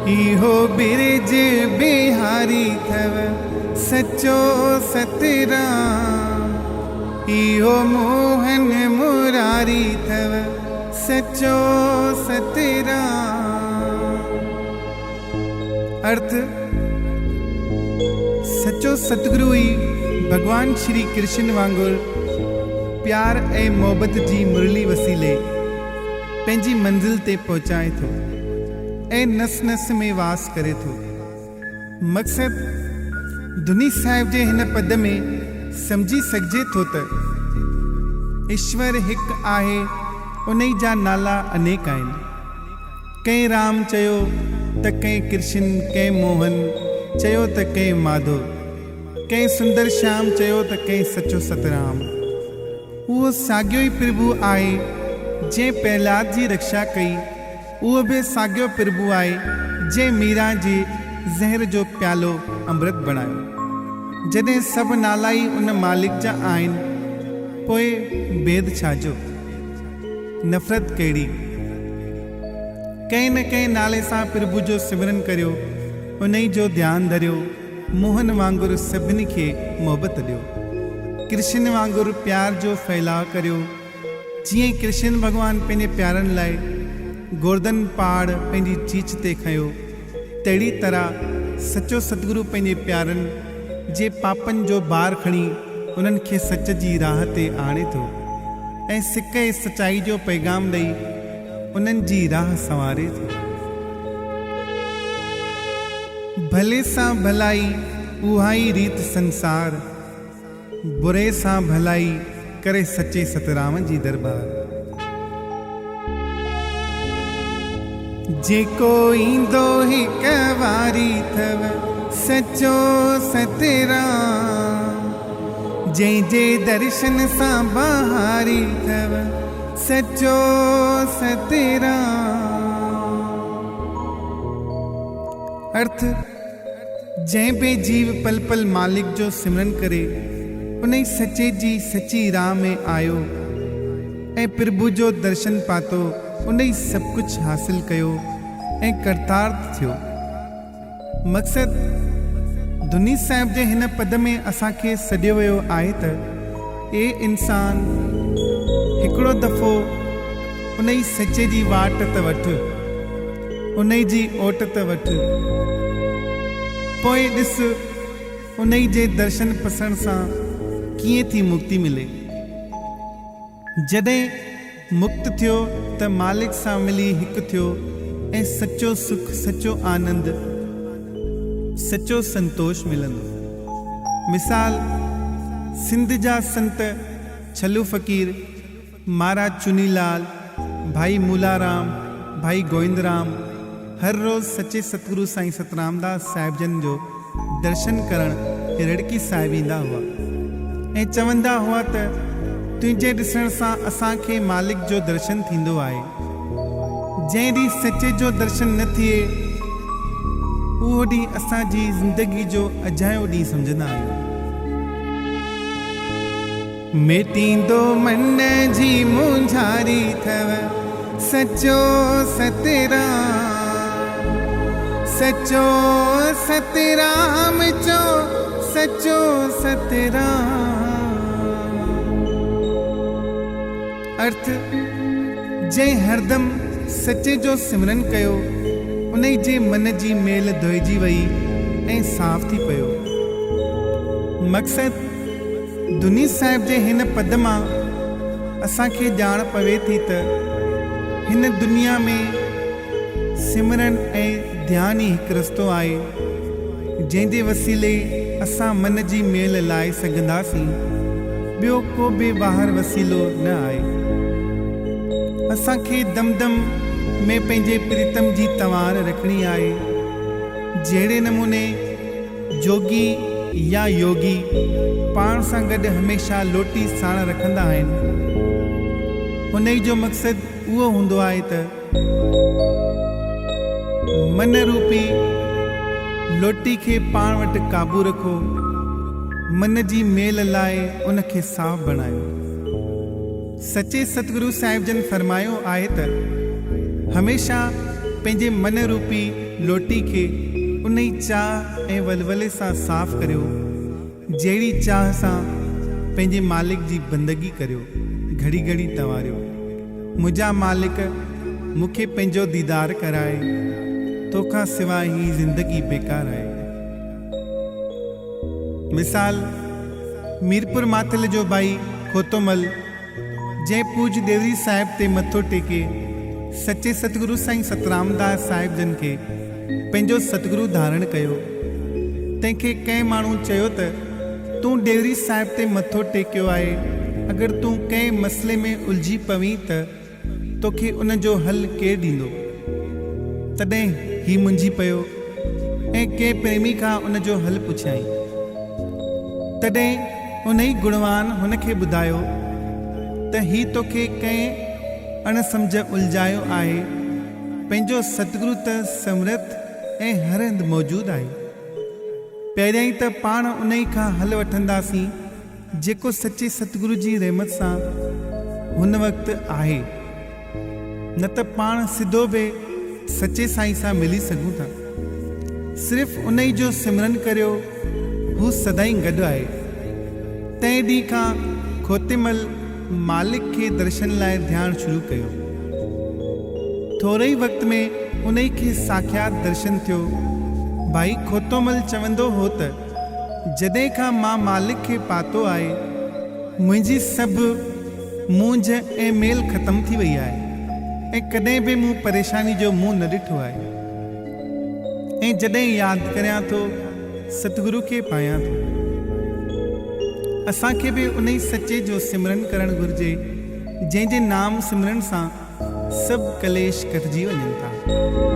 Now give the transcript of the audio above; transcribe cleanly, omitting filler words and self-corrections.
इहो बिरज बिहारी थव सचो सतराम। इहो मोहन मुरारी थव सचो सतराम। अर्थ सचो सतगुरु ही भगवान श्री कृष्ण वांगुर प्यार ए मोहब्बत जी मुरली वसीले पंहिंजी मंजिल ते पहुचाए थो ऐं नस नस में वास करे थो। मक़सद धुनी साहिब जे हिन पद में समझी सघिजे थो त ईश्वर हिकु आहे, उन जा नाला अनेक आहिनि। कंहिं राम चयो त कंहिं कृष्ण, कंहिं मोहन चयो त कंहिं माधव, कंहिं सुंदर श्याम चयो त कंहिं सचो सतराम। उहो साॻियो ई प्रभु आहे जंहिं प्रहलाद जी रक्षा कई। उहो बि साॻियो प्रभु आहे जंहिं मीरा जे ज़हर जो प्यालो अमृत बणायो। जॾहिं सभु नाला ई उन मालिक जा आहिनि, पोइ भेद छाजो, नफ़रत कहिड़ी। कंहिं न कंहिं नाले सां प्रभु जो सिमरन करियो, उन ई जो ध्यानु धरियो। मोहन वांगुरु सभिनी खे मोहबत ॾियो। कृष्ण वांगुरु प्यार जो फैलाव करियो। जीअं कृष्ण भॻवान पंहिंजे प्यारनि लाइ गोर्धन पहाड़ पंहिंजी चीच ते खयो, तहिड़ी तरह सचो सतगुरु पंहिंजे प्यारनि जे पापनि जो भार खणी उन्हनि खे सच जी राह ते आणे थो ऐं सिक ऐं सचाई जो पैगाम ॾेई उन्हनि जी राह संवारे थो। भले सां भलाई उहा ई रीत संसार, बुरे सां भलाई करे सचे सतराम जी दरबार। जेको ईंदो हिक वारी थव सचो सतराम। जंहिंजे दर्शन सां बहारी थव सचो सतराम। अर्थ जंहिं बि जीव पल पल मालिक जो सिमरन करे, उन ई सचे जी सची राह में आयो ऐं प्रभु जो दर्शन पातो, उन ई सभु कुझु हासिल कयो ऐं करतार्थ थियो। मक़सद धुनी साहिब जे हिन पद में असांखे सॾियो वियो आहे त ए इंसान, हिकिड़ो दफ़ो उन ई सचे जी वाट त वठि, उन ई जी ओट त वठि, पोइ ॾिस उन ई जे दर्शन पसण सां कीअं थी मुक्ति मिले। जॾहिं मुक्त थियो त मालिक सां मिली हिकु थियो ऐं सचो सुख, सचो आनंद, सचो संतोष मिलंदो। मिसाल सिंध जा संत छलू फ़कीर, महाराज चुनीलाल, भाई मूलाराम, भाई गोविंदराम हर रोज़ सचे सतगुरु साईं सतरामदास साहिब जन जो दर्शन करण रिड़की साहिब ईंदा हुआ ऐं चवंदा हुआ त तुंहिंजे ॾिसण सां असांखे मालिक जो दर्शन थींदो आहे। जंहिं ॾींहुं सचे जो दर्शन न थिए, उहो ॾींहुं असांजी ज़िंदगी जो अजायो ॾींहुं सम्झंदा आहियूं। मिटींदो मन जी मुंझारी थव सचो सतराम। सचो सतराम चो सचो सतराम। अर्थ जंहिं हरदम सचे जो सिमरन कयो, उन जे मन जी मेल धोइजी वई ऐं साफ़ थी पियो। मक़सद धुनी साहिब जे हिन पद मां असांखे ॼाण पवे थी त हिन दुनिया में सिमरन ऐं ध्यान ई हिकु रस्तो आहे, जंहिंजे वसीले असां मन जी मेल लाइ सघंदासीं। ॿियो को बि ॿाहिरि वसीलो न आहे। असांखे दम दम में पंहिंजे प्रीतम जी तवार रखणी आहे। जहिड़े नमूने जोगी या योगी पाण सां गॾु हमेशह लोटी साण रखंदा आहिनि, उन जो मक़सदु उहो हूंदो आहे त मन रूपी लोटी खे पाण वटि काबू रखो, मन जी मेल लाइ उनखे साफ़ बणायो। सचे सतगुरु साहिब जन फरमायो आहे त हमेशा पंहिंजे मन रूपी लोटी खे उन ई चाह ऐं वलवले सां साफ़ करियो जहिड़ी चाह सां पंहिंजे मालिक जी बंदगी करियो, घड़ी घड़ी तवारियो। मुंहिंजा मालिक मूंखे पंहिंजो दीदार कराए, तोखां सवाइ ही ज़िंदगी बेकार आहे। मिसाल, मीरपुर माथल जो भाई खोतोमल जंहिं पूज देवरी साहिब ते मथो टेके सचे सतगुरु साईं सतरामदास साहिब जन खे पंहिंजो सतगुरु धारण कयो, तंहिंखे कंहिं माण्हू चयो त तूं देवरी साहिब ते मथो टेकियो आहे, अगरि तूं कंहिं मसइले में उलझी पवीं त तोखे उन जो हल केरु ॾींदो? तॾहिं ही मुंझी पियो ऐं कंहिं प्रेमी खां उन जो हल पुछियईं। तॾहिं उन ई गुणवान हुन खे ॿुधायो त ही तोखे कंहिं अणसमझ उलझायो आहे, पंहिंजो सतगुरु त समर्थ ऐं हर हंधि मौजूदु आहे। पहिरियां ई त पाण उन ई खां हल वठंदासीं जेको सचे सतगुरु जी रहमत सां हुन वक़्तु आहे, न त पाण सिधो बि सचे साईं सां मिली सघूं था। सिर्फ़ु उन ई जो सिमरन करियो, हू सदाईं गॾु आहे। तंहिं ॾींहं खां खोतेमल मालिक खे दर्शन लाइ ध्यानु शुरू कयो। थोरे ई वक़्त में उन ई खे साक्षात दर्शन थियो। भाई खोतोमल चवंदो हो त जॾहिं खां मां मालिक खे पातो आहे, मुंहिंजी सभु मूंझ ऐं मेल ख़तमु थी वई आहे ऐं कॾहिं बि मूं परेशानी जो मुंहुं न ॾिठो आहे। ऐं जॾहिं यादि करियां थो सतगुरु खे पायां थो। असांखे बि उन ई सचे जो सिमरन करणु घुरिजे जंहिंजे नाम सिमरन सां सभु कलेश कटिजी वञनि था।